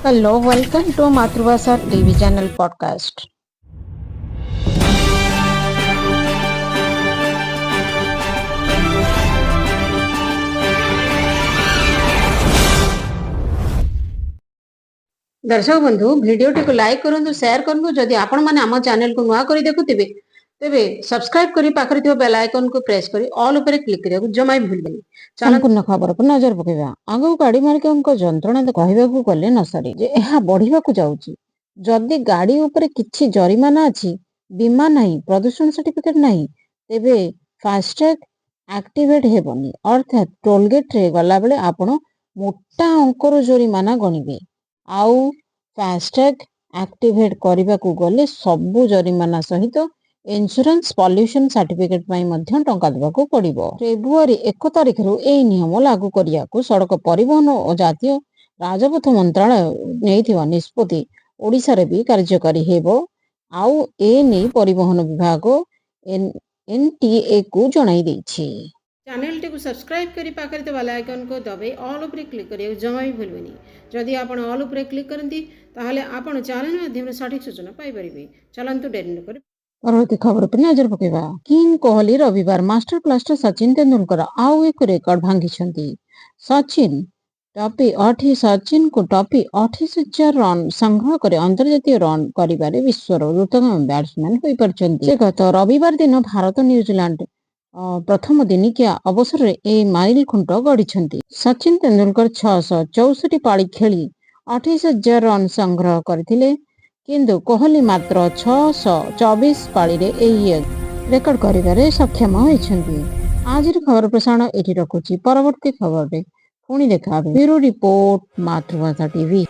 Hello, welcome to Matruvasa TV channel podcast. दर्शक बंधु भिडियोटी को लाइक करंतु शेयर करंतु जदि आपण माने हम चैनल को नुआ करी देखुथिबे तेबे सब्सक्राइब करी पाखरे थियो बेल आइकन को प्रेस करी ऑल ऊपर क्लिक करिया जमाई भूलबेनी। संपूर्ण खबर को नजर पकेबा आगो गाड़ी मालिकंको जंत्रणा कहबाकू गले न सरी जे एहा बढ़िबाकू जाउची। जदि गाड़ी ऊपर किछि जरिमाना अछि, बीमा नाही, प्रदूषण सर्टिफिकेट नाही, तेबे फास्टैग एक्टिवेट हेबनी, अर्थात टोलगेट रे गला बेले आपण मोटा अंकर जरिमाना गणिबे। आउ फास्टैग एक्टिवेट करबाकू गले सबु जरिमाना सहित इंश्योरेंस पॉल्यूशन सर्टिफिकेट पाई मध्य टंका देबाकू पड़िबो। फेब्रुआरी 1 तारिख रु एई नियम लागू करियाकू सड़क परिवहन और जातीय राजपथ मंत्रालय नेइथिबा निष्पत्ति ओडिसा रे भी कार्यकारी हेबो। आउ ए नै परिवहन विभाग एनटीए को जणाई दैछि। चैनल टी को सब्सक्राइब करी पाखरे तो बेल आइकन को दबाई ऑल ऊपर क्लिक करिया जमा भी भूलबेनी। जदि आपण ऑल ऊपर क्लिक करंती ताहले आपण चैनल माध्यम सठिक सूचना पाई परिबे। चलंतु डेरी न करी परवर्ती खबर पर नजर पकेबा। किंग कोहली रविवार मास्टर ब्लास्टर सचिन तेंदुलकर आउ एक रेकर्ड भांगिछंती। सचिन को टपी 28,000 रन संग्रह करे अंतर्जातीय रन करिबारे विश्वर द्रुततम बैट्समैन होई परछंती। से गत रविवार दिन भारत न्यूजीलैंड प्रथम दिनिकिया अवसर रे ए माइल खुंट गढ़ी। सचिन तेंदुलकर 664 पाली खेली 28,000 रन संग्रह करथिले, किंतु कोहली मात्र 624 पाली रे ए रेकर्ड करिबारे सक्षम होइछंती। आज खबर प्रसारण एठी रखुची। परवर्ती खबर रे पुणी देखा। ब्यूरो रिपोर्ट, मातृभाषा टीवी।